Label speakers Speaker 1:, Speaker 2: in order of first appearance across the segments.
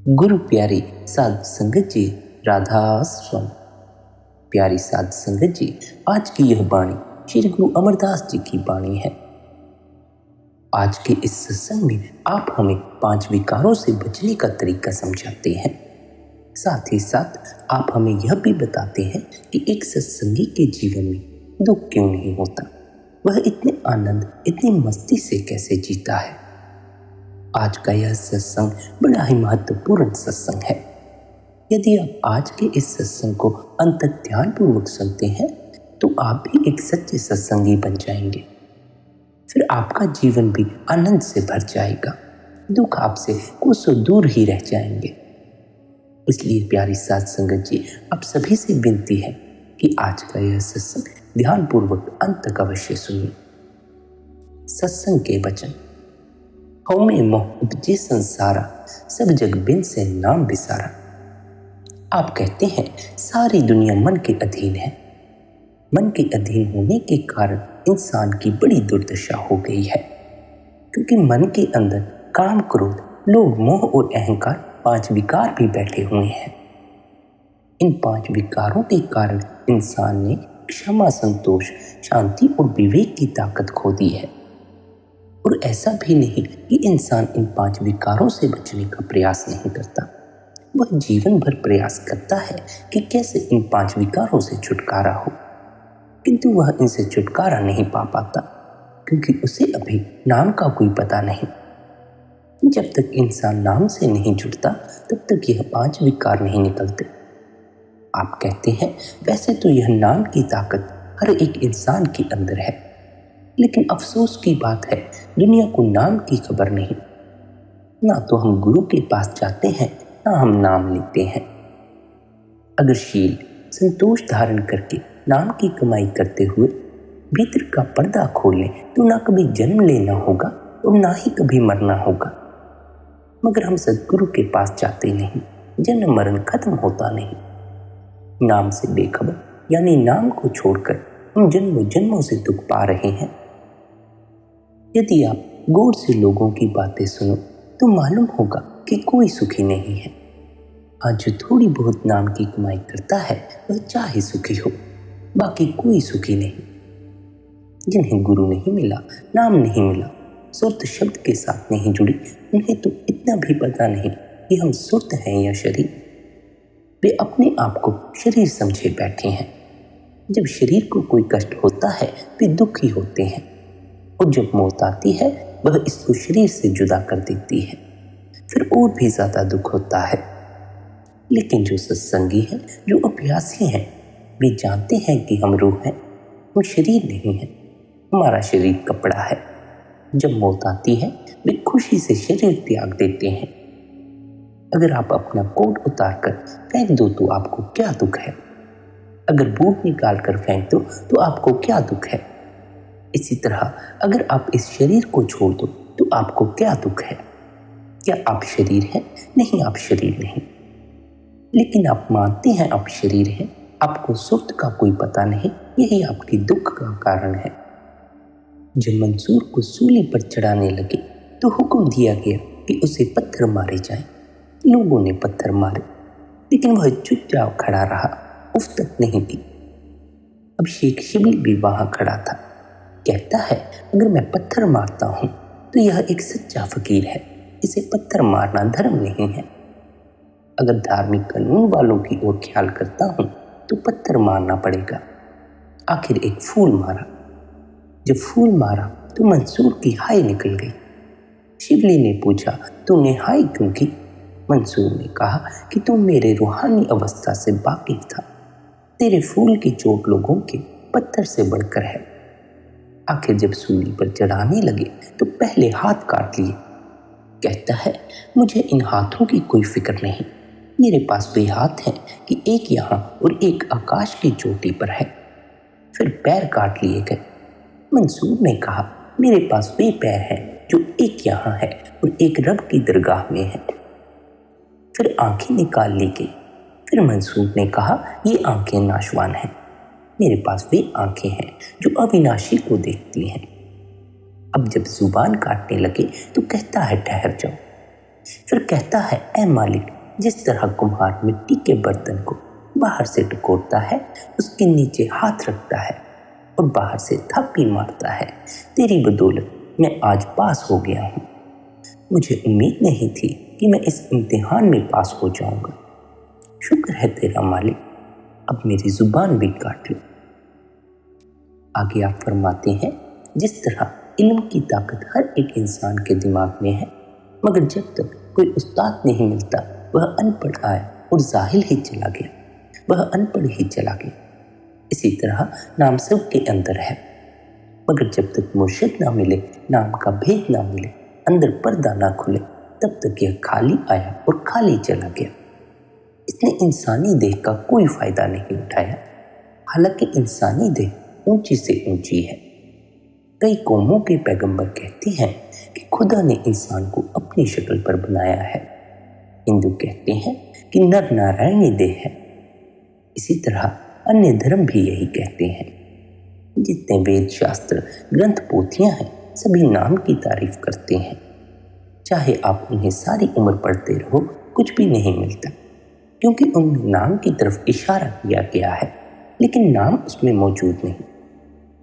Speaker 1: गुरु प्यारी साध संगत जी, राधा स्वामी। प्यारी साध संगत जी, आज की यह वाणी श्री गुरु अमरदास जी की वाणी है। आज के इस सत्संग में आप हमें 5 विकारों से बचने का तरीका समझाते हैं। साथ ही साथ आप हमें यह भी बताते हैं कि एक सत्संगी के जीवन में दुख क्यों नहीं होता, वह इतने आनंद, इतनी मस्ती से कैसे जीता है। आज का यह सत्संग बड़ा ही महत्वपूर्ण सत्संग है। यदि आप आज के इस सत्संग को अंत तक ध्यानपूर्वक सुनते हैं तो आप भी एक सच्चे सत्संगी बन जाएंगे। फिर आपका जीवन भी आनंद से भर जाएगा, दुख आपसे कोसों दूर ही रह जाएंगे। इसलिए प्यारी साध संगत जी, आप सभी से विनती है कि आज का यह सत्संग ध्यानपूर्वक अंत तक अवश्य सुनिए। सत्संग के वचन। हमें मोह उपजे संसारा, सब जग बिन से नाम बिसारा। आप कहते हैं सारी दुनिया मन के अधीन है। मन के अधीन होने के कारण इंसान की बड़ी दुर्दशा हो गई है, क्योंकि मन के अंदर काम, क्रोध, लोभ, मोह और अहंकार 5 विकार भी बैठे हुए हैं। इन 5 विकारों के कारण इंसान ने क्षमा, संतोष, शांति और विवेक की ताकत खो दी है। और ऐसा भी नहीं कि इंसान इन 5 विकारों से बचने का प्रयास नहीं करता, वह जीवन भर प्रयास करता है कि कैसे इन 5 विकारों से छुटकारा हो, किंतु वह इनसे छुटकारा नहीं पा पाता, क्योंकि उसे अभी नाम का कोई पता नहीं। जब तक इंसान नाम से नहीं जुड़ता तब तक यह 5 विकार नहीं निकलते। आप कहते हैं वैसे तो यह नाम की ताकत हर एक इंसान के अंदर है, लेकिन अफसोस की बात है दुनिया को नाम की खबर नहीं। ना तो हम गुरु के पास जाते हैं, ना हम नाम लेते हैं। अगर शील, संतोष धारण करके नाम की कमाई करते हुए भीतर का पर्दा खोल लें तो ना कभी जन्म लेना होगा और ना ही कभी मरना होगा। मगर हम सद्गुरु के पास जाते नहीं, जन्म मरण खत्म होता नहीं। नाम से बेखबर, यानी नाम को छोड़कर हम जन्मों जन्मों से दुख पा रहे हैं। यदि आप गौर से लोगों की बातें सुनो तो मालूम होगा कि कोई सुखी नहीं है। आज जो थोड़ी बहुत नाम की कमाई करता है वह चाहे सुखी हो, बाकी कोई सुखी नहीं। जिन्हें गुरु नहीं मिला, नाम नहीं मिला, सुरत शब्द के साथ नहीं जुड़ी, उन्हें तो इतना भी पता नहीं कि हम सुरत हैं या शरीर। वे अपने आप को शरीर समझे बैठे हैं। जब शरीर को कोई कष्ट होता है वे दुखी होते हैं, और जब मौत आती है वह इसको शरीर से जुदा कर देती है, फिर और भी ज्यादा दुख होता है। लेकिन जो सत्संगी हैं, जो अभ्यासी हैं, वे जानते हैं कि हम रूह हैं, हम शरीर नहीं हैं। हमारा शरीर कपड़ा है। जब मौत आती है वे खुशी से शरीर त्याग देते हैं। अगर आप अपना कोट उतार कर फेंक दो तो आपको क्या दुख है? अगर बूट निकाल कर फेंक दो तो आपको क्या दुख है? इसी तरह अगर आप इस शरीर को छोड़ दो तो आपको क्या दुख है? क्या आप शरीर हैं? नहीं, आप शरीर नहीं। लेकिन आप मानते हैं आप शरीर हैं, आपको सुख का कोई पता नहीं, यही आपके दुख का कारण है। जब मंसूर को सूली पर चढ़ाने लगे तो हुक्म दिया गया कि उसे पत्थर मारे जाएं। लोगों ने पत्थर मारे, लेकिन वह चुपचाप खड़ा रहा, उफ तक नहीं की। अब शेख शिबली भी वहां खड़ा था। कहता है अगर मैं पत्थर मारता हूं तो यह एक सच्चा फकीर है, इसे पत्थर मारना धर्म नहीं है। अगर धार्मिक कानून वालों की ओर ख्याल करता हूं तो पत्थर मारना पड़ेगा। आखिर एक फूल मारा। जब फूल मारा तो मंसूर की हाय निकल गई। शिबली ने पूछा तुमने हाय क्यों की? मंसूर ने कहा कि तुम मेरे रूहानी अवस्था से वाकिफ था। तेरे फूल की चोट लोगों के पत्थर से बढ़कर है। आखिर जब सूली पर चढ़ाने लगे तो पहले हाथ काट लिए। कहता है मुझे इन हाथों की कोई फिक्र नहीं, मेरे पास वे हाथ हैं कि एक यहाँ और एक आकाश की चोटी पर है। फिर पैर काट लिए गए। मंसूर ने कहा मेरे पास वे पैर हैं जो एक यहाँ है और एक रब की दरगाह में है। फिर आंखें निकाल ली गई। फिर मंसूर ने कहा ये आंखें नाशवान हैं, मेरे पास वे आंखें हैं जो अविनाशी को देखती हैं। अब जब जुबान काटने लगे तो कहता है ठहर जाओ। फिर कहता है ऐ मालिक जिस तरह कुम्हार मिट्टी के बर्तन को बाहर से टकोरता है, उसके नीचे हाथ रखता है और बाहर से थापी मारता है, तेरी बदौलत मैं आज पास हो गया हूँ। मुझे उम्मीद नहीं थी कि मैं इस इम्तिहान में पास हो जाऊंगा। शुक्र है तेरा मालिक, अब मेरी जुबान भी काट लो। आगे आप फरमाते हैं, जिस तरह इल्म की ताकत हर एक इंसान के दिमाग में है, मगर जब तक कोई उस्ताद नहीं मिलता वह अनपढ़ आया और जाहिल ही चला गया, वह अनपढ़ ही चला गया। इसी तरह नाम सब के अंदर है, मगर जब तक मुर्शिद ना मिले, नाम का भेद ना मिले, अंदर पर्दा ना खुले, तब तक यह खाली आया और खाली चला गया। इसने इंसानी देह का कोई फायदा नहीं उठाया, हालांकि इंसानी देह ऊंची से ऊंची है। कई कौमों के पैगंबर कहते हैं कि खुदा ने इंसान को अपनी शक्ल पर बनाया है। हिंदू कहते हैं कि नर नारायणी देह है। इसी तरह अन्य धर्म भी यही कहते हैं। जितने वेद शास्त्र ग्रंथ पोथियां हैं, सभी नाम की तारीफ करते हैं। चाहे आप उन्हें सारी उम्र पढ़ते रहो, कुछ भी नहीं मिलता, क्योंकि उनमें नाम की तरफ इशारा किया गया है, लेकिन नाम उसमें मौजूद नहीं।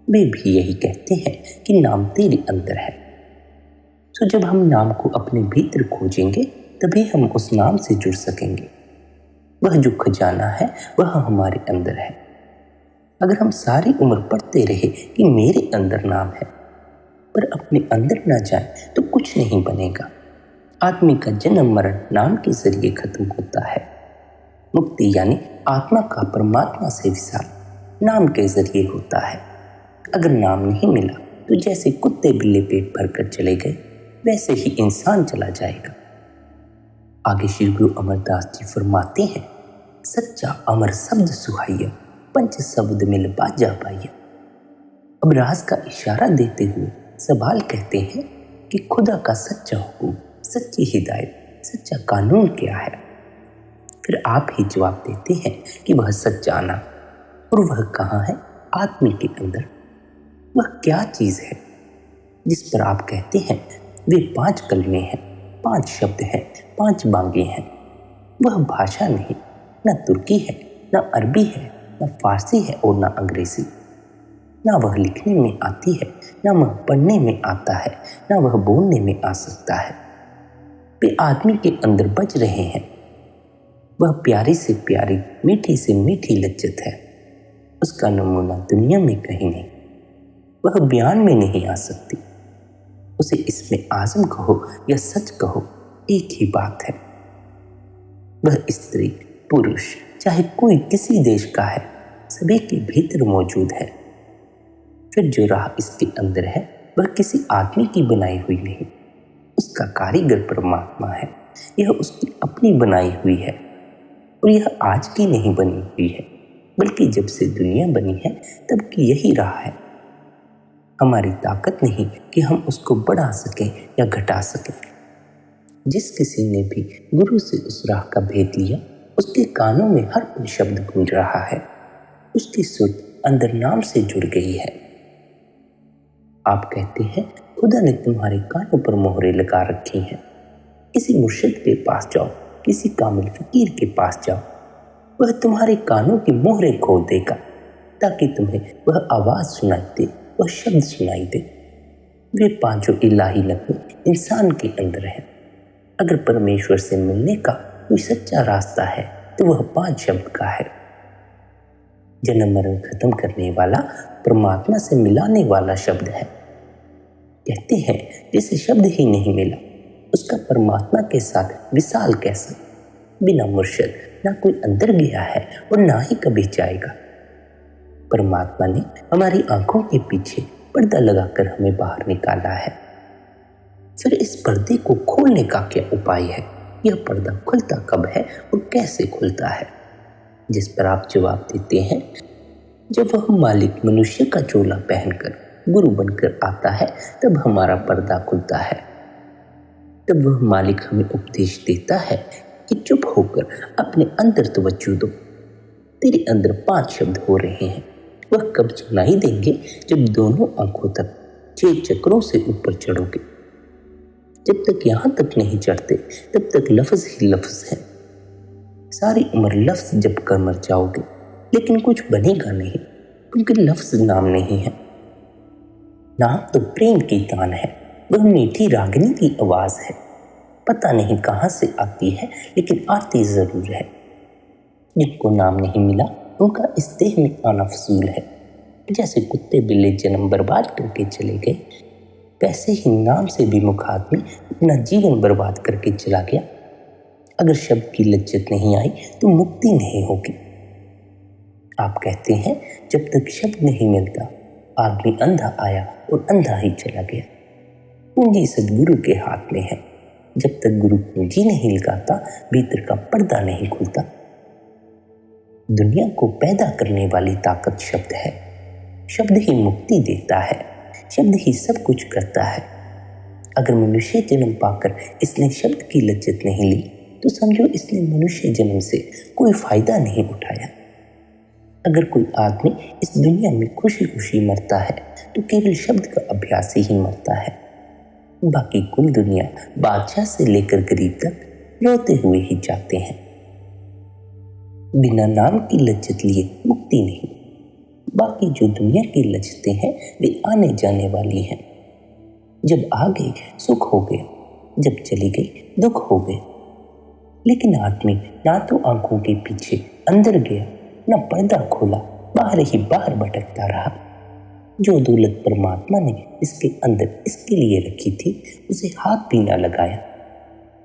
Speaker 1: वे भी यही कहते हैं कि नाम तेरे अंदर है। तो जब हम नाम को अपने भीतर खोजेंगे, तभी हम उस नाम से जुड़ सकेंगे। वह जो खजाना है वह हमारे अंदर है। अगर हम सारी उम्र पढ़ते रहे कि मेरे अंदर नाम है, पर अपने अंदर ना जाए तो कुछ नहीं बनेगा। आदमी का जन्म मरण नाम के जरिए खत्म होता है। मुक्ति यानी आत्मा का परमात्मा से विसार नाम के जरिए होता है। अगर नाम नहीं मिला तो जैसे कुत्ते बिल्ली पेट भरकर चले गए, वैसे ही इंसान चला जाएगा। आगे श्री गुरु अमरदास जी फरमाते हैं, सच्चा अमर शब्द सुहाइया, पंच शब्द मिल बाजा पाइया। अब राज का इशारा देते हुए सवाल कहते हैं कि खुदा का सच्चा हुक्म, सच्ची हिदायत, सच्चा कानून क्या है? फिर आप ही जवाब देते हैं कि वह सच्चाना, और वह कहाँ है? आदमी के अंदर। वह क्या चीज़ है जिस पर आप कहते हैं वे 5 कलमे हैं, 5 शब्द हैं, 5 बांगे हैं? वह भाषा नहीं, न तुर्की है, न अरबी है, न फारसी है और न अंग्रेजी। ना वह लिखने में आती है, ना वह पढ़ने में आता है, ना वह बोलने में आ सकता है। वे आदमी के अंदर बज रहे हैं। वह प्यारी से प्यारी, मीठी से मीठी लज्जत है। उसका नमूना दुनिया में कहीं नहीं। वह बयान में नहीं आ सकती। उसे इसमें आज़म कहो या सच कहो, एक ही बात है। वह स्त्री पुरुष चाहे कोई किसी देश का है, सभी के भीतर मौजूद है। फिर जो राह इसके अंदर है वह किसी आदमी की बनाई हुई नहीं, उसका कारीगर परमात्मा है। यह उसकी अपनी बनाई हुई है, और यह आज की नहीं बनी हुई है, बल्कि जब से दुनिया बनी है तब की यही राह है। हमारी ताकत नहीं कि हम उसको बढ़ा सकें या घटा सकें। जिस किसी ने भी गुरु से उस राह का भेद लिया, उसके कानों में हर कोई शब्द गूंज रहा है। उसकी सुर अंदर नाम से जुड़ गई है। आप कहते हैं खुदा ने तुम्हारे कानों पर मोहरे लगा रखी हैं। किसी मुर्शिद के पास जाओ, किसी कामिल फकीर के पास जाओ, वह तुम्हारे कानों की मोहरे खोल देगा, ताकि तुम्हें वह आवाज़ सुनाई दे, वह शब्द सुनाई दे। वे 5 इलाही नगमे इंसान के अंदर है। अगर परमेश्वर से मिलने का कोई सच्चा रास्ता है तो वह 5 शब्द का है। जन्म मरण खत्म करने वाला, परमात्मा से मिलाने वाला शब्द है। कहते हैं जिसे शब्द ही नहीं मिला, उसका परमात्मा के साथ विसाल कैसा? बिना मुर्शिद ना कोई अंदर गया है और ना ही कभी जाएगा। परमात्मा ने हमारी आंखों के पीछे पर्दा लगाकर हमें बाहर निकाला है। फिर इस पर्दे को खोलने का क्या उपाय है? यह पर्दा खुलता कब है और कैसे खुलता है? जिस पर आप जवाब देते हैं, जब वह मालिक मनुष्य का चोला पहनकर गुरु बनकर आता है, तब हमारा पर्दा खुलता है। तब वह मालिक हमें उपदेश देता है कि चुप होकर अपने अंदर तवज्जो दो। तेरे अंदर 5 शब्द हो रहे हैं। वह कब सुनाई देंगे? जब दोनों आंखों तक 6 चक्रों से ऊपर चढ़ोगे। जब तक यहाँ तक नहीं चढ़ते, तब तक लफ्ज़ ही लफ्ज़ है। सारी उम्र लफ्ज़ जप कर मर जाओगे, लेकिन कुछ बनेगा नहीं, क्योंकि लफ्ज़ नाम नहीं है। नाम तो प्रेम की तान है, वह मीठी रागिनी की आवाज़ है। पता नहीं कहाँ से आती है, लेकिन आती ज़रूर है। जिनको नाम नहीं मिला उनका इस देह में आना फजूल है। जैसे कुत्ते बिल्ली जन्म बर्बाद करके चले गए, वैसे ही नाम से भी मुख आदमी अपना जीवन बर्बाद करके चला गया। अगर शब्द की लज्जत नहीं आई तो मुक्ति नहीं होगी। आप कहते हैं जब तक शब्द नहीं मिलता आदमी अंधा आया और अंधा ही चला गया। पूंजी सदगुरु के हाथ में है। जब तक गुरु पूंजी नहीं लगाता भीतर का पर्दा नहीं खुलता। दुनिया को पैदा करने वाली ताकत शब्द है। शब्द ही मुक्ति देता है, शब्द ही सब कुछ करता है। अगर मनुष्य जन्म पाकर इसने शब्द की लज्जत नहीं ली तो समझो इसने मनुष्य जन्म से कोई फायदा नहीं उठाया। अगर कोई आदमी इस दुनिया में खुशी खुशी मरता है तो केवल शब्द का अभ्यास ही मरता है। बाकी कुल दुनिया बादशाह से लेकर गरीब तक रोते हुए ही जाते हैं। बिना नाम की लज्जत लिए मुक्ति नहीं। बाकी जो दुनिया की लज्जतें हैं वे आने जाने वाली हैं। जब आ गई सुख हो गया, जब चली गई दुख हो गया। लेकिन आदमी ना तो आंखों के पीछे अंदर गया, ना पर्दा खोला, बाहर ही बाहर भटकता रहा। जो दौलत परमात्मा ने इसके अंदर इसके लिए रखी थी उसे हाथ भी ना लगाया।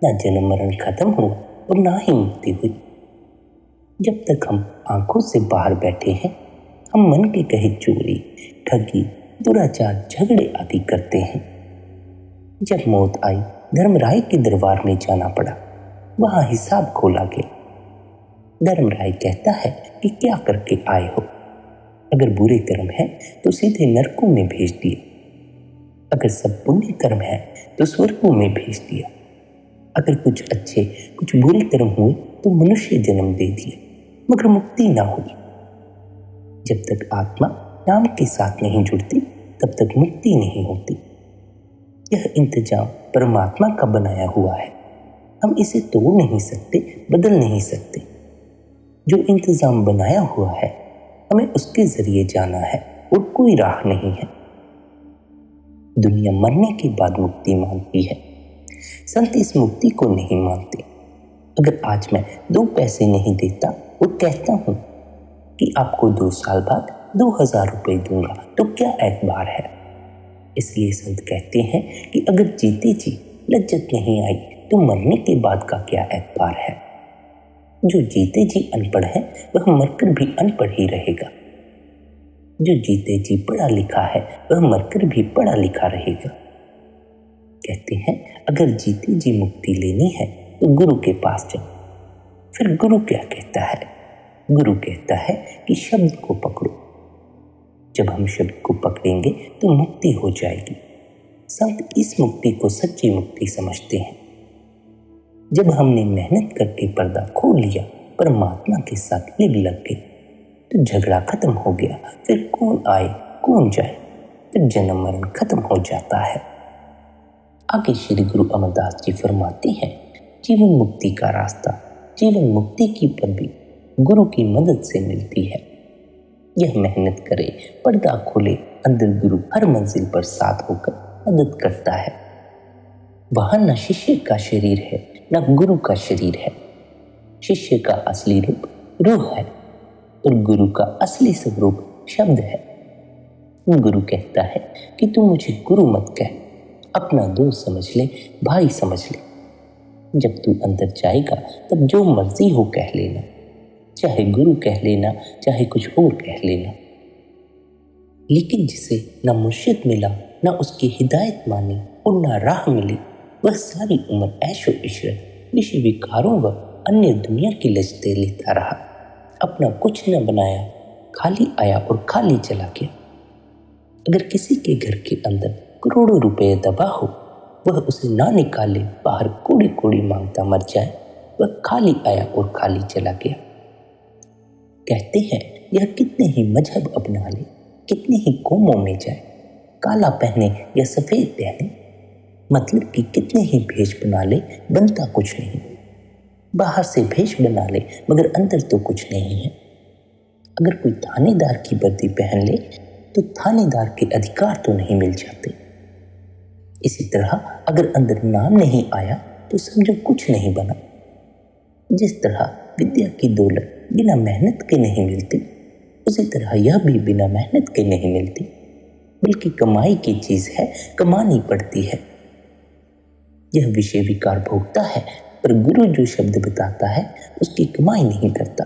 Speaker 1: ना जन्म मरण खत्म हुआ और ना ही मुक्ति हुई। जब तक हम आंखों से बाहर बैठे हैं हम मन के कहे चोरी, ठगी, दुराचार, झगड़े आदि करते हैं। जब मौत आई धर्मराय के दरबार में जाना पड़ा, वहां हिसाब खोला गया। धर्मराय कहता है कि क्या करके आए हो। अगर बुरे कर्म है तो सीधे नरकों में भेज दिया, अगर सब पुण्य कर्म है तो स्वर्गों में भेज दिया, अगर कुछ अच्छे कुछ बुरे कर्म हुए तो मनुष्य जन्म दे दिया, मगर मुक्ति ना हुई। जब तक आत्मा नाम के साथ नहीं जुड़ती तब तक मुक्ति नहीं होती। यह इंतजाम परमात्मा का बनाया हुआ है, हम इसे तोड़ नहीं सकते, बदल नहीं सकते। जो इंतजाम बनाया हुआ है हमें उसके जरिए जाना है और कोई राह नहीं है। दुनिया मरने के बाद मुक्ति मानती है, संत इस मुक्ति को नहीं मानते। अगर आज मैं 2 पैसे नहीं देता और कहता हूं कि आपको 2 साल बाद 2000 रुपए दूंगा तो क्या एतबार है। इसलिए संत कहते हैं कि अगर जीते जी लज्जत नहीं आई तो मरने के बाद का क्या एतबार है। जो जीते जी अनपढ़ है वह मरकर भी अनपढ़ ही रहेगा, जो जीते जी पढ़ा लिखा है वह मरकर भी पढ़ा लिखा रहेगा। कहते हैं अगर जीते जी मुक्ति लेनी है तो गुरु के पास जाओ। फिर गुरु क्या कहता है? गुरु कहता है कि शब्द को पकड़ो। जब हम शब्द को पकड़ेंगे तो मुक्ति हो जाएगी। संत इस मुक्ति को सच्ची मुक्ति समझते हैं। जब हमने मेहनत करके पर्दा खोल लिया, परमात्मा के साथ लिग लग गए, तो झगड़ा खत्म हो गया। फिर कौन आए कौन जाए, फिर जन्म मरण खत्म हो जाता है। आगे श्री गुरु अमरदास जी फरमाते हैं, जीवन मुक्ति का रास्ता, जीवन मुक्ति की पदवी गुरु की मदद से मिलती है। यह मेहनत करे, पर्दा खोले, अंदर गुरु हर मंजिल पर साथ होकर मदद करता है। वहां न शिष्य का शरीर है न गुरु का शरीर है। शिष्य का असली रूप रूह है और गुरु का असली स्वरूप शब्द है। गुरु कहता है कि तू मुझे गुरु मत कह, अपना दोस्त समझ ले, भाई समझ ले। जब तू अंदर जाएगा तब जो मर्जी हो कह लेना, चाहे गुरु कह लेना, चाहे कुछ और कह लेना। लेकिन जिसे न मुर्शिद मिला, न उसकी हिदायत मानी और न राह मिली, वह सारी उम्र ऐशो इशरत, विषय विकारों व अन्य दुनिया की लज्जतें लेता रहा, अपना कुछ न बनाया, खाली आया और खाली चला गया। अगर किसी के घर के अंदर करोड़ों रुपए दबा हो, वह उसे ना निकाले, बाहर कोड़ी कोड़ी मांगता मर जाए, वह खाली आया और खाली चला गया। कहते हैं यह कितने ही मजहब अपना ले, कितने ही कौमों में जाए, काला पहने या सफेद पहने, मतलब कि कितने ही भेष बना ले, बनता कुछ नहीं। बाहर से भेष बना ले मगर अंदर तो कुछ नहीं है। अगर कोई थानेदार की वर्दी पहन ले तो थानेदार के अधिकार तो नहीं मिल जाते। इसी तरह अगर अंदर नाम नहीं आया तो समझो कुछ नहीं बना। जिस तरह विद्या की दौलत बिना मेहनत के नहीं मिलती, उसी तरह यह भी बिना मेहनत के नहीं मिलती, बल्कि कमाई की चीज है, कमानी पड़ती है। यह विषय विकार भोगता है, पर गुरु जो शब्द बताता है उसकी कमाई नहीं करता।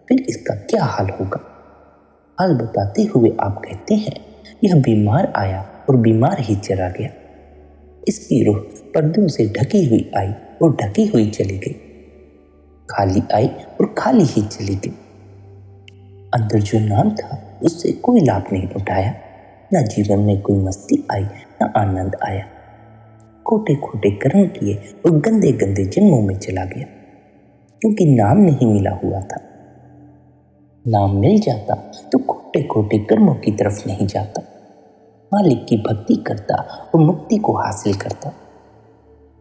Speaker 1: फिर इसका क्या हाल होगा? हाल बताते हुए आप कहते हैं, यह बीमार आया और बीमार ही चला गया। इसकी रूह पर्दों से ढकी हुई आई और ढकी हुई चली गई, खाली आई और खाली ही चली गई। अंदर जो नाम था उससे कोई लाभ नहीं उठाया, न जीवन में कोई मस्ती आई, न आनंद आया। खोटे खोटे कर्म किए और गंदे गंदे जन्मों में चला गया, क्योंकि नाम नहीं मिला हुआ था। नाम मिल जाता तो खोटे खोटे कर्मों की तरफ नहीं जाता, मालिक की भक्ति करता और मुक्ति को हासिल करता।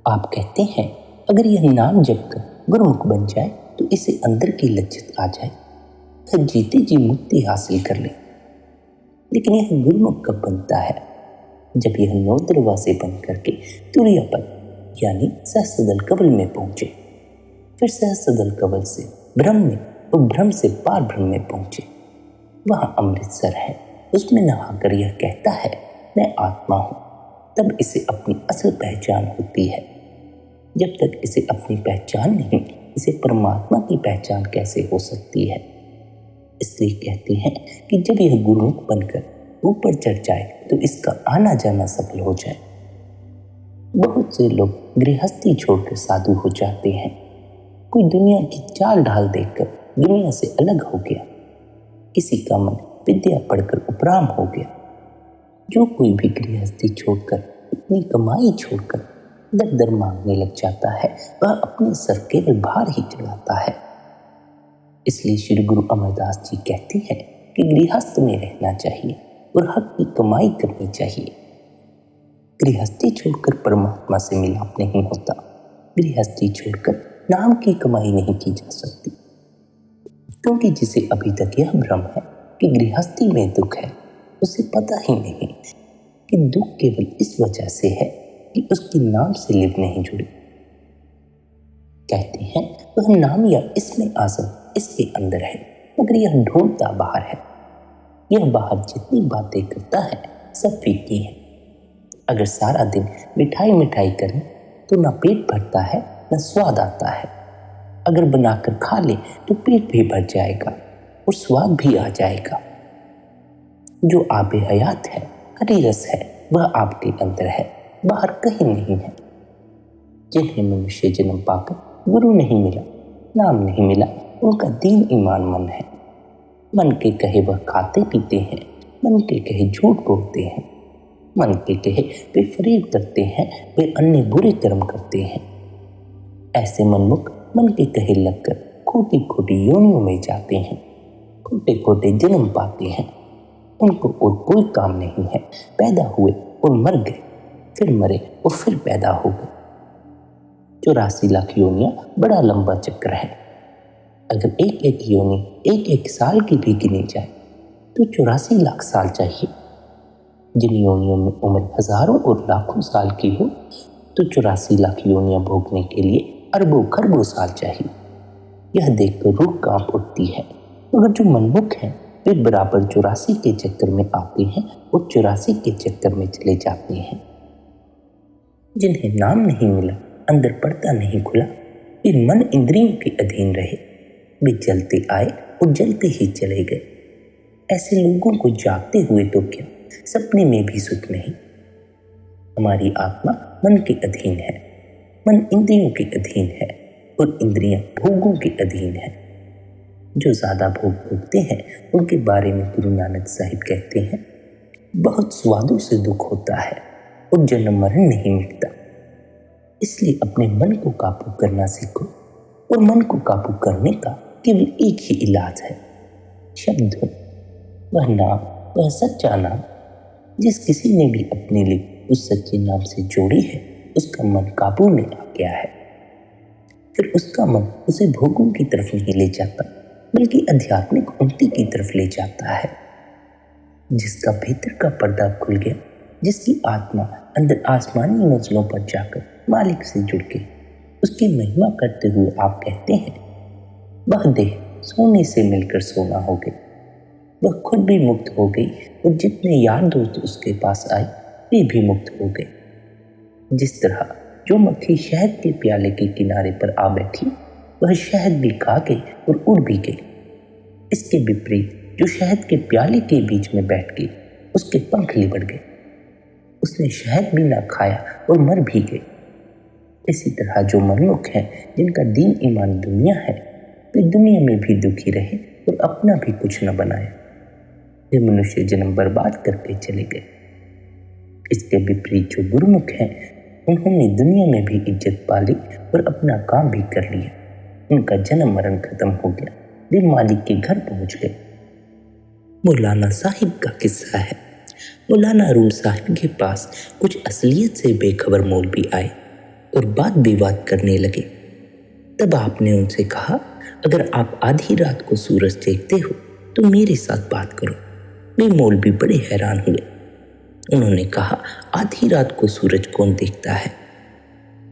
Speaker 1: आप कहते हैं, अगर यह नाम जप कर गुरुमुख बन जाए तो इसे अंदर की लज्जत आ जाए, फिर जीते जी मुक्ति हासिल कर ले। लेकिन यह गुरुमुख कब बनता है? जब यह 9 दरवाजे बंद करके तुरीयापद यानी सहस्त्रदल कवल में पहुंचे, फिर सहस्त्रदल कवल से ब्रह्म में और ब्रह्म से पार ब्रह्म में पहुंचे। वहां अमृतसर है, उसमें नहाकर यह कहता है, मैं आत्मा हूं। तब इसे अपनी असल पहचान होती है। जब तक इसे अपनी पहचान नहीं, इसे परमात्मा की पहचान कैसे हो सकती है? इसलिए कहते हैं कि जब यह गुरुमुख बनकर ऊपर चढ़ जाए तो इसका आना जाना सफल हो जाए। बहुत से लोग गृहस्थी छोड़कर साधु हो जाते हैं। कोई दुनिया की चाल ढाल देखकर दुनिया से अलग हो गया, किसी का मन विद्या पढ़कर उपराम हो गया। जो कोई भी गृहस्थी छोड़कर, अपनी कमाई छोड़कर दर दर मांगने लग जाता है, वह अपने सर केवल भार ही चढ़ाता है। इसलिए श्री गुरु अमरदास जी कहते हैं कि गृहस्थ में रहना चाहिए और हक की कमाई करनी चाहिए। गृहस्थी छोड़कर परमात्मा से मिलाप नहीं होता, गृहस्थी छोड़कर नाम की कमाई नहीं की जा सकती। क्योंकि जिसे अभी तक यह भ्रम है कि गृहस्थी में दुख है, उसे पता ही नहीं कि दुख केवल इस वजह से है कि उसकी नाम से लिव नहीं जुड़ी। कहते हैं वह नाम या इसमें आज़म इसके अंदर है, मगर यह ढूंढता बाहर है। यह बाहर जितनी बातें करता है सब फीकी है। अगर सारा दिन मिठाई मिठाई करें तो ना पेट भरता है न स्वाद आता है। अगर बनाकर खा ले तो पेट भी भर जाएगा और स्वाद भी आ जाएगा। जो आबे हयात है, हरी रस है, वह आपके अंदर है, बाहर कहीं नहीं है। जिन्हें मनुष्य जन्म पाकर गुरु नहीं मिला, नाम नहीं मिला, उनका दीन ईमान मन है। मन के कहे वह खाते पीते हैं, मन के कहे झूठ बोलते हैं, मन के कहे वे फरेब करते हैं, वे अन्य बुरे कर्म करते हैं। ऐसे मनमुख मन के कहे लगकर खोटी खोटी योनियों में जाते हैं, खोटे खोटे जन्म पाते हैं। उनको और कोई काम नहीं है, पैदा हुए और मर गए, फिर मरे और फिर पैदा हो गए। 84 लाख योनियां बड़ा लंबा चक्र है। अगर एक एक योनि एक एक साल की भी गिनी जाए तो 84 लाख साल चाहिए। जिन योनियों में उम्र हजारों और लाखों साल की हो तो 84 लाख योनियां भोगने के लिए अरबों खरबों साल चाहिए। यह देखकर रूह कांप उठती है, मगर जो मनमुख हैं वे बराबर 84 के चक्कर में आते हैं और 84 के चक्कर में चले जाते हैं। जिन्हें नाम नहीं मिला, अंदर पर्दा नहीं खुला, वे मन इंद्रियों के अधीन रहे, वे जलते आए और जलते ही चले गए। ऐसे लोगों को जागते हुए तो क्या, सपने में भी सुख नहीं। हमारी आत्मा मन के अधीन है, मन इंद्रियों के अधीन है और इंद्रियां भोगों के अधीन है। जो ज्यादा भोग भोगते हैं उनके बारे में गुरु नानक साहिब कहते हैं, बहुत स्वादों से दुख होता है और जन्म मरण नहीं मिटता। इसलिए अपने मन को काबू करना सीखो, और मन को काबू करने का केवल एक ही इलाज है, शब्द। वह नाम, वह सच्चा नाम। जिस किसी ने भी अपने लिए उस सच्चे नाम से जोड़ी है, उसका मन काबू में आ गया है। फिर उसका मन उसे भोगों की तरफ नहीं ले जाता, बल्कि आध्यात्मिक उन्नति की तरफ ले जाता है। जिसका भीतर का पर्दा खुल गया, जिसकी आत्मा अंदर आसमानी मंजिलों पर जाकर मालिक से जुड़ के उसकी महिमा करते हुए आप कहते हैं, वह देह सोने से मिलकर सोना हो गई, वह खुद भी मुक्त हो गई और जितने यार दोस्त उसके पास आए वे भी मुक्त हो गए। जिस तरह जो मक्खी शहद के प्याले के किनारे पर आ बैठी, वह शहद भी खा गई और उड़ भी गई। इसके विपरीत जो शहद के प्याले के बीच में बैठ गई, उसके पंख लिबड़ गए, उसने शहद भी ना खाया और मर भी गई। इसी तरह जो मनमुख हैं, जिनका दीन ईमान दुनिया है, वे दुनिया में भी दुखी रहे और अपना भी कुछ न बनाए। वे मनुष्य जन्म बर्बाद करके चले गए। इसके विपरीत जो गुरुमुख हैं, उन्होंने दुनिया में भी इज्जत पाली और अपना काम भी कर लिया। उनका जन्म मरण खत्म हो गया, वे मालिक के घर पहुंच गए। मौलाना साहिब का किस्सा है। मौलाना रूम साहिब के पास कुछ असलियत से बेखबर मौलवी आए और बात विवाद करने लगे। तब आपने उनसे कहा, अगर आप आधी रात को सूरज देखते हो तो मेरे साथ बात करो। वे मौलवी बड़े हैरान हुए। उन्होंने कहा, आधी रात को सूरज कौन देखता है?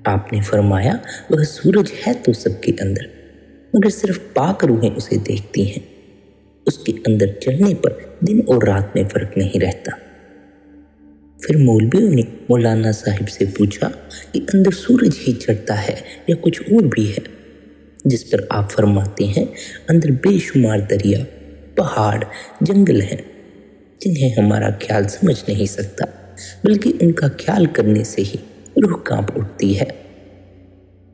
Speaker 1: आपने फरमाया, वह सूरज है तो सबके अंदर, मगर सिर्फ पाक रूहें उसे देखती हैं। उसके अंदर चढ़ने पर दिन और रात में फर्क नहीं रहता। फिर मौलवियों ने मौलाना साहिब से पूछा कि अंदर सूरज ही चढ़ता है या कुछ और भी है? जिस पर आप फरमाते हैं, अंदर बेशुमार दरिया, पहाड़, जंगल हैं, जिन्हें हमारा ख्याल समझ नहीं सकता, बल्कि उनका ख्याल करने से ही रूह कांप उठती है।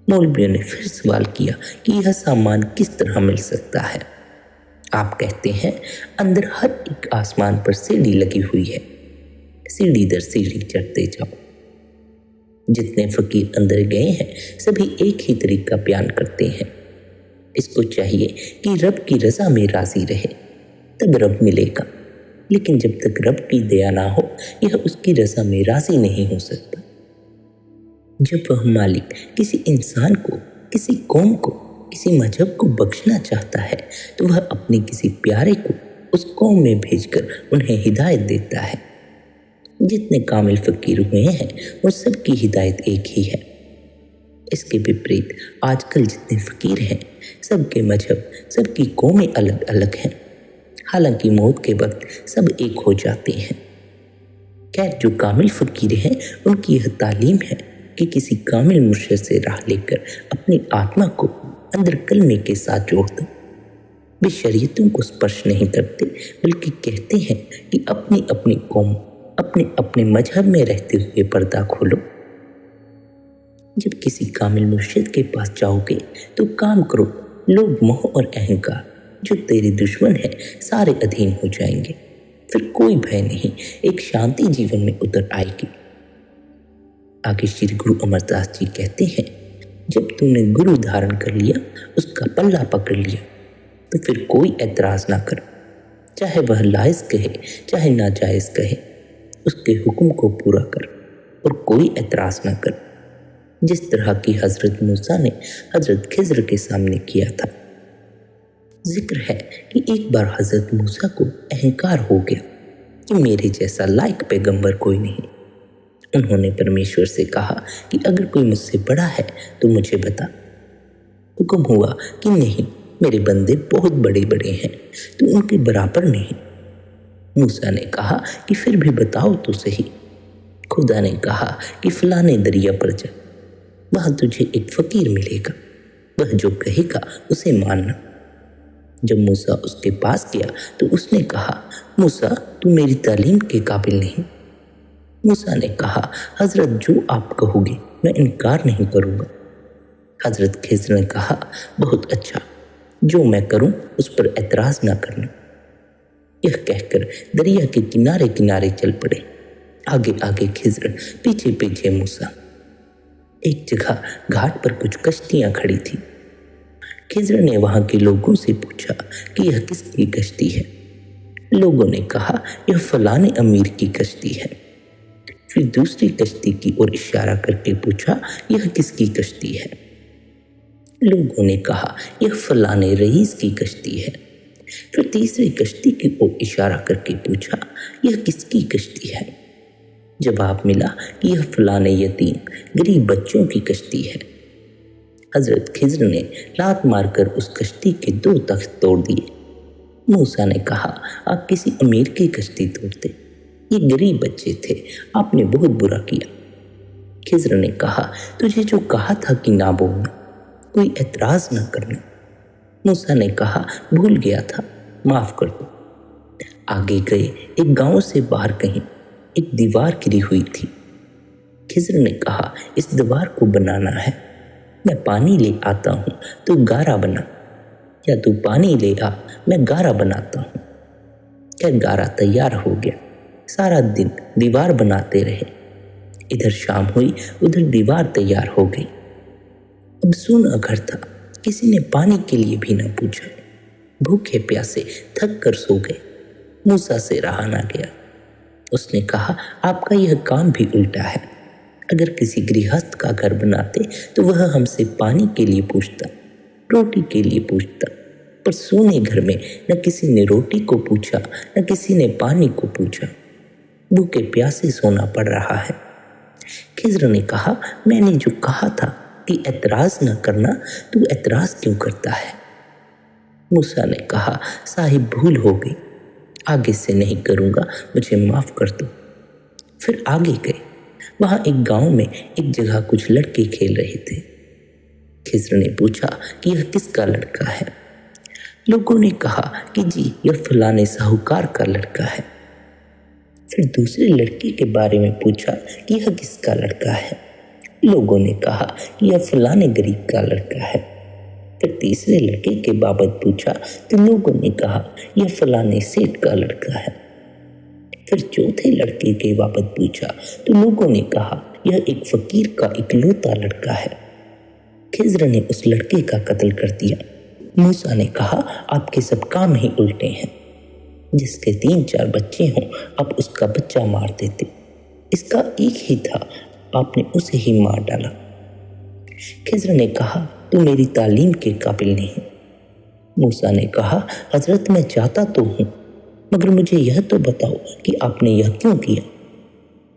Speaker 1: मौलवियों ने फिर सवाल किया कि यह सामान किस तरह मिल सकता है? आप कहते हैं, अंदर हर एक आसमान पर सीढ़ी लगी हुई है, सीढ़ी दर सीढ़ी चढ़ते जाओ। जितने फकीर अंदर गए हैं, सभी एक ही तरीका बयान करते हैं। इसको चाहिए कि रब की रजा में राजी रहे, तब रब मिलेगा। लेकिन जब तक रब की दया ना हो, यह उसकी रजा में राजी नहीं हो सकता। जब वह मालिक किसी इंसान को, किसी कौम को, किसी मजहब को बख्शना चाहता है, तो वह अपने किसी प्यारे को उस कौम में भेजकर उन्हें हिदायत देता है। जितने कामिल फकीर हुए हैं, उन सब की हिदायत एक ही है। इसके विपरीत आजकल जितने फकीर हैं, सबके मजहब, सबकी कौमें अलग अलग हैं। हालांकि मौत के वक्त सब एक हो जाते हैं। खैर, जो कामिल फकीर हैं, उनकी यह तालीम है कि किसी कामिल मुर्शिद से राह लेकर अपनी आत्मा को अंदर कलमे के साथ जोड़ दो। वे शरीयतों को स्पर्श नहीं करते, बल्कि कहते हैं कि अपनी अपनी कौम, अपने अपने मजहब में रहते हुए पर्दा खोलो। जब किसी कामिल मुर्शिद के पास जाओगे तो काम करो, लोभ, मोह और अहंकार जो तेरे दुश्मन है, सारे अधीन हो जाएंगे। फिर कोई भय नहीं, एक शांति जीवन में उतर आएगी। आगे श्री गुरु अमरदास जी कहते हैं, जब तूने गुरु धारण कर लिया, उसका पल्ला पकड़ लिया, तो फिर कोई एतराज ना कर। चाहे वह लाइज कहे, चाहे नाजायज कहे, उसके हुक्म को पूरा कर और कोई एतराज ना कर। जिस तरह की हजरत मूसा ने हजरत खिज्र के सामने किया था। जिक्र है कि एक बार हजरत मूसा को अहंकार हो गया कि मेरे जैसा लायक पैगंबर कोई नहीं। उन्होंने परमेश्वर से कहा कि अगर कोई मुझसे बड़ा है तो मुझे बता। हुक्म हुआ कि नहीं, मेरे बंदे बहुत बड़े बड़े हैं, तो उनके बराबर नहीं। मूसा ने कहा कि फिर भी बताओ तो सही। खुदा ने कहा कि फलाने दरिया पर जा, वहां तुझे एक फकीर मिलेगा, वह जो कहेगा उसे मानना। जब मूसा उसके पास गया तो उसने कहा, मूसा, तू मेरी तालीम के काबिल नहीं। मूसा ने कहा, हजरत, जो आप कहोगे मैं इनकार नहीं करूँगा। हजरत खिज्र ने कहा, बहुत अच्छा, जो मैं करूँ उस पर एतराज़ ना करना। यह कहकर दरिया के किनारे किनारे चल पड़े, आगे आगे खिज्र, पीछे पीछे मूसा। एक जगह घाट पर कुछ कश्तियाँ खड़ी थी। खिज्र ने वहाँ के लोगों से पूछा कि यह किसकी कश्ती है। लोगों ने कहा, यह फलाने अमीर की कश्ती है। फिर दूसरी कश्ती की ओर इशारा करके पूछा, यह किसकी कश्ती है। लोगों ने कहा, यह फलाने रईस की कश्ती है। फिर तीसरी कश्ती की ओर इशारा करके पूछा, यह किसकी कश्ती है? जवाब मिला कि यह फलाने यतीम गरीब बच्चों की कश्ती है। हजरत खिज्र ने लात मारकर उस कश्ती के 2 तख्त तोड़ दिए। मूसा ने कहा, आप किसी अमीर की कश्ती तोड़ते, ये गरीब बच्चे थे, आपने बहुत बुरा किया। खिज्र ने कहा, तुझे जो कहा था कि ना बोलना, कोई एतराज ना करना। मूसा ने कहा, भूल गया था, माफ कर दो। आगे गए एक गांव से बाहर कहीं एक दीवार गिरी हुई थी। खिज्र ने कहा, इस दीवार को बनाना है, मैं पानी ले आता हूँ तो गारा बना, या तू पानी ले आ, मैं गारा बनाता हूँ। क्या गारा तैयार हो गया। सारा दिन दीवार बनाते रहे। इधर शाम हुई, उधर दीवार तैयार हो गई। अब सूना घर था, किसी ने पानी के लिए भी न पूछा। भूखे प्यासे थक कर सो गए। मूसा से रहा ना गया। उसने कहा, आपका यह काम भी उल्टा है। अगर किसी गृहस्थ का घर बनाते तो वह हमसे पानी के लिए पूछता, रोटी के लिए पूछता, पर सोने घर में न किसी ने रोटी को पूछा, न किसी ने पानी को पूछा। भूखे प्यासे सोना पड़ रहा है। खिज्र ने कहा, मैंने जो कहा था कि एतराज न करना, तू एतराज क्यों करता है? मूसा ने कहा, साहिब भूल हो गई, आगे से नहीं करूँगा, मुझे माफ़ कर दो। फिर आगे गए। वहाँ एक गांव में एक जगह कुछ लड़के खेल रहे थे। खिज्र ने पूछा कि यह किसका लड़का है? लोगों ने कहा कि जी, यह फलाने साहूकार का लड़का है। फिर दूसरे लड़के के बारे में पूछा कि यह किसका लड़का है? लोगों ने कहा कि यह फलाने गरीब का लड़का है। फिर तीसरे लड़के के बाबत पूछा तो लोगों ने कहा यह फलाने सेठ का लड़का है। फिर चौथे लड़के के बाबत पूछा तो लोगों ने कहा यह एक फकीर का इकलौता लड़का है। खिज्र ने उस लड़के का कत्ल कर दिया। मूसा ने कहा, आपके सब काम ही उल्टे हैं। जिसके 3-4 बच्चे हों, आप उसका बच्चा मार देते। इसका एक ही था, आपने उसे ही मार डाला। खिज्र ने कहा, तू मेरी तालीम के काबिल नहीं। मूसा ने कहा, हजरत मैं चाहता तो हूँ, मगर मुझे यह तो बताओ कि आपने यह क्यों किया?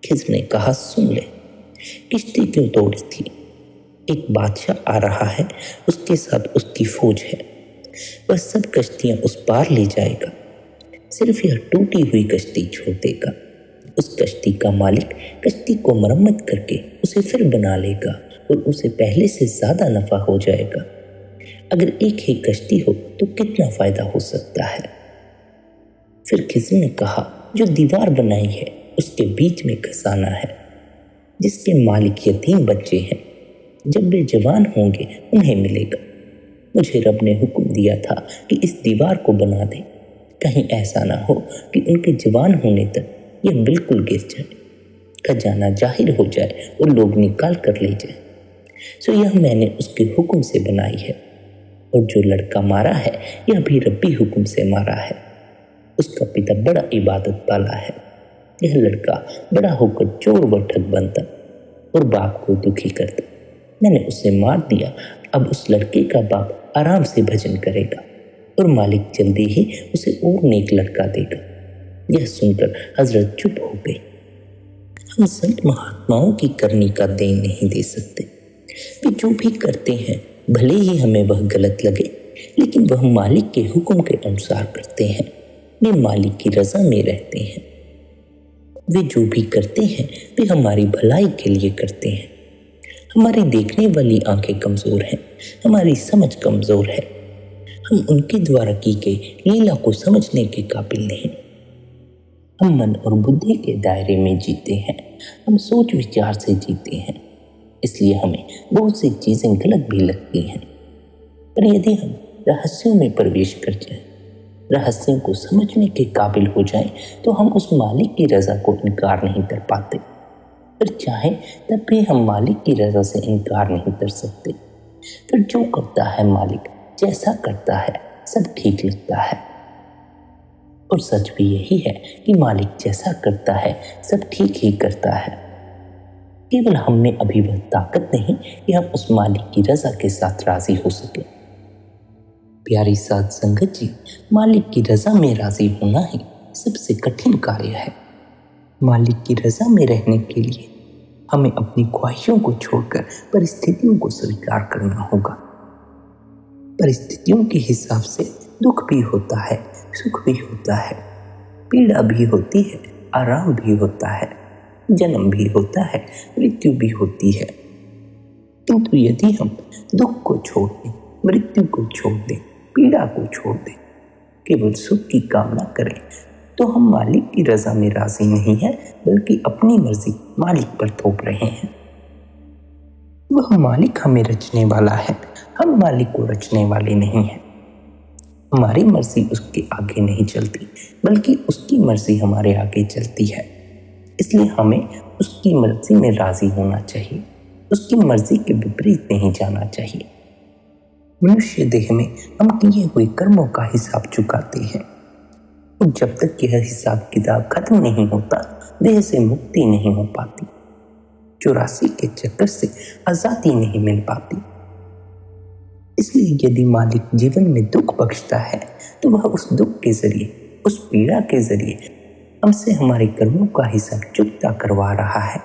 Speaker 1: खिज्र ने कहा, सुन ले, किश्ती क्यों तोड़ी थी? एक बादशाह आ रहा है, उसके साथ उसकी फौज है। वह सब कश्तियां उस पार ले जाएगा, सिर्फ यह टूटी हुई कश्ती छोड़ देगा। उस कश्ती का मालिक कश्ती को मरम्मत करके उसे फिर बना लेगा और उसे पहले से ज़्यादा नफ़ा हो जाएगा। अगर एक ही कश्ती हो तो कितना फ़ायदा हो सकता है? फिर खिज्र ने कहा, जो दीवार बनाई है उसके बीच में खसाना है, जिसके मालिक यतीम बच्चे हैं, जब वे जवान होंगे उन्हें मिलेगा। मुझे रब ने हुक्म दिया था कि इस दीवार को बना दे, कहीं ऐसा ना हो कि उनके जवान होने तक यह बिल्कुल गिर जाए, खजाना जाहिर हो जाए और लोग निकाल कर ले जाए। सो यह मैंने उसके हुक्म से बनाई है, और जो लड़का मारा है यह भी रब्बी हुक्म से मारा है। उसका पिता बड़ा इबादत वाला है। यह लड़का बड़ा होकर चोर व ठग बनता और बाप को दुखी करता। मैंने उसे मार दिया। अब उस लड़के का बाप आराम से भजन करेगा और मालिक जल्दी ही उसे और नेक लड़का देगा। यह सुनकर हजरत चुप हो गई। हम संत महात्माओं की करनी का देन नहीं दे सकते। वे जो भी करते हैं भले ही हमें वह गलत लगे, लेकिन वह मालिक के हुक्म के अनुसार करते हैं। वे मालिक की रजा में रहते हैं। वे जो भी करते हैं वे हमारी भलाई के लिए करते हैं। हमारी देखने वाली आंखें कमज़ोर हैं, हमारी समझ कमज़ोर है। हम उनके द्वारा की गई लीला को समझने के काबिल नहीं। हम मन और बुद्धि के दायरे में जीते हैं, हम सोच विचार से जीते हैं, इसलिए हमें बहुत सी चीज़ें गलत भी लगती हैं। पर यदि हम रहस्यों में प्रवेश कर जाएं, रहस्यों को समझने के काबिल हो जाएं, तो हम उस मालिक की रज़ा को इनकार नहीं कर पाते। फिर चाहे तब भी हम मालिक की रज़ा से इनकार नहीं कर सकते। फिर जो करता है मालिक, जैसा करता है, सब ठीक लगता है। और सच भी यही है कि मालिक जैसा करता है सब ठीक ही करता है। केवल हम में अभी वह ताकत नहीं कि हम उस मालिक की रजा के साथ राजी हो सके। प्यारी साध संगत जी, मालिक की रजा में राजी होना ही सबसे कठिन कार्य है। मालिक की रजा में रहने के लिए हमें अपनी ख्वाहिशों को छोड़कर परिस्थितियों को स्वीकार करना होगा। परिस्थितियों के हिसाब से दुख भी होता है, सुख भी होता है, पीड़ा भी होती है, आराम भी होता है, जन्म भी होता है, मृत्यु भी होती है। किंतु यदि हम दुख को छोड़ दें, मृत्यु को छोड़ दें, पीड़ा को छोड़ दें, केवल सुख की कामना करें, तो हम मालिक की रजा में राजी नहीं हैं, बल्कि अपनी मर्जी मालिक पर थोप रहे हैं। वह मालिक हमें रचने वाला है, हम मालिक को रचने वाले नहीं हैं। हमारी मर्जी उसके आगे नहीं चलती, बल्कि उसकी मर्जी हमारे आगे चलती है। इसलिए हमें उसकी मर्जी में राजी होना चाहिए, उसकी मर्जी के विपरीत नहीं जाना चाहिए। मनुष्य देह में हम किए हुए कर्मों का हिसाब चुकाते हैं, और जब तक यह हिसाब किताब खत्म नहीं होता, देह से मुक्ति नहीं हो पाती, 84 के चक्कर से आजादी नहीं मिल पाती। इसलिए यदि मालिक जीवन में दुख बख्शता है, तो वह उस दुख के जरिए, उस पीड़ा के जरिए हमसे हमारे कर्मों का हिसाब चुकता करवा रहा है,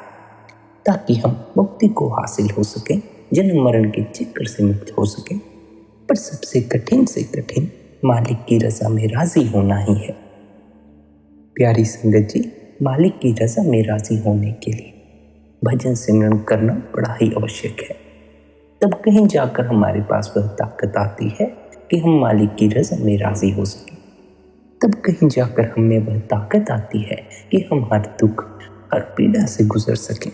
Speaker 1: ताकि हम मुक्ति को हासिल हो सके, जन्म मरण के चक्कर से मुक्त हो सके। पर सबसे कठिन से कठिन मालिक की रजा में राजी होना ही है। प्यारी संगत जी, मालिक की रजा में राजी होने के लिए भजन सिमरन करना बड़ा ही आवश्यक है। तब कहीं जाकर हमारे पास वह ताकत आती है कि हम मालिक की रजा में राजी हो सके। तब कहीं जाकर हमें वह ताकत आती है कि हम हर दुख, हर पीड़ा से गुजर सकें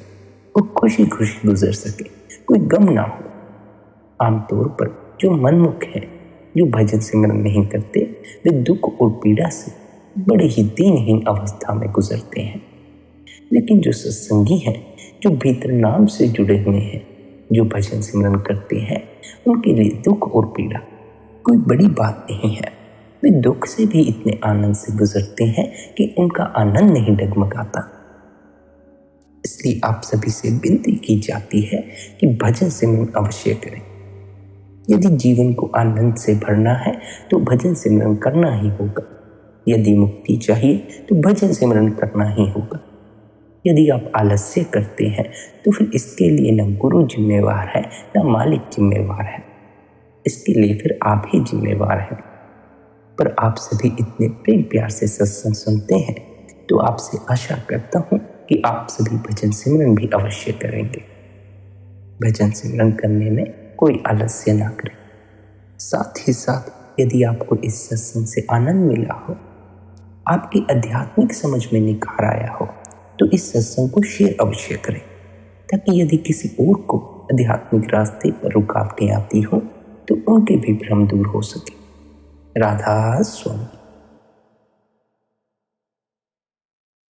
Speaker 1: और खुशी खुशी गुजर सकें, कोई गम ना हो। आमतौर पर जो मनमुख हैं, जो भजन सिमरन नहीं करते, वे दुख और पीड़ा से बड़े ही दीनहीन अवस्था में गुजरते हैं। लेकिन जो सत्संगी हैं, जो भीतर नाम से जुड़े हुए हैं, जो भजन सिमरन करते हैं, उनके लिए दुख और पीड़ा कोई बड़ी बात नहीं है। वे दुख से भी इतने आनंद से गुजरते हैं कि उनका आनंद नहीं डगमगाता। इसलिए आप सभी से विनती की जाती है कि भजन सिमरन अवश्य करें। यदि जीवन को आनंद से भरना है तो भजन सिमरन करना ही होगा। यदि मुक्ति चाहिए तो भजन सिमरन करना ही होगा। यदि आप आलस्य करते हैं तो फिर इसके लिए न गुरु जिम्मेवार है, न मालिक जिम्मेवार है। इसके लिए फिर आप ही जिम्मेवार हैं। पर आप सभी इतने प्रेम प्यार से सत्संग सुनते हैं, तो आपसे आशा करता हूँ कि आप सभी भजन सिमरन भी अवश्य करेंगे। भजन सिमरन करने में कोई आलस्य ना करें। साथ ही साथ यदि आपको इस सत्संग से आनंद मिला हो, आपकी आध्यात्मिक समझ में निखार आया हो, तो इस सत्संग को शेयर अवश्य करें, ताकि यदि किसी और को आध्यात्मिक रास्ते पर रुकावटें आती हो तो उनके भी भ्रम दूर हो सके। राधा स्वामी।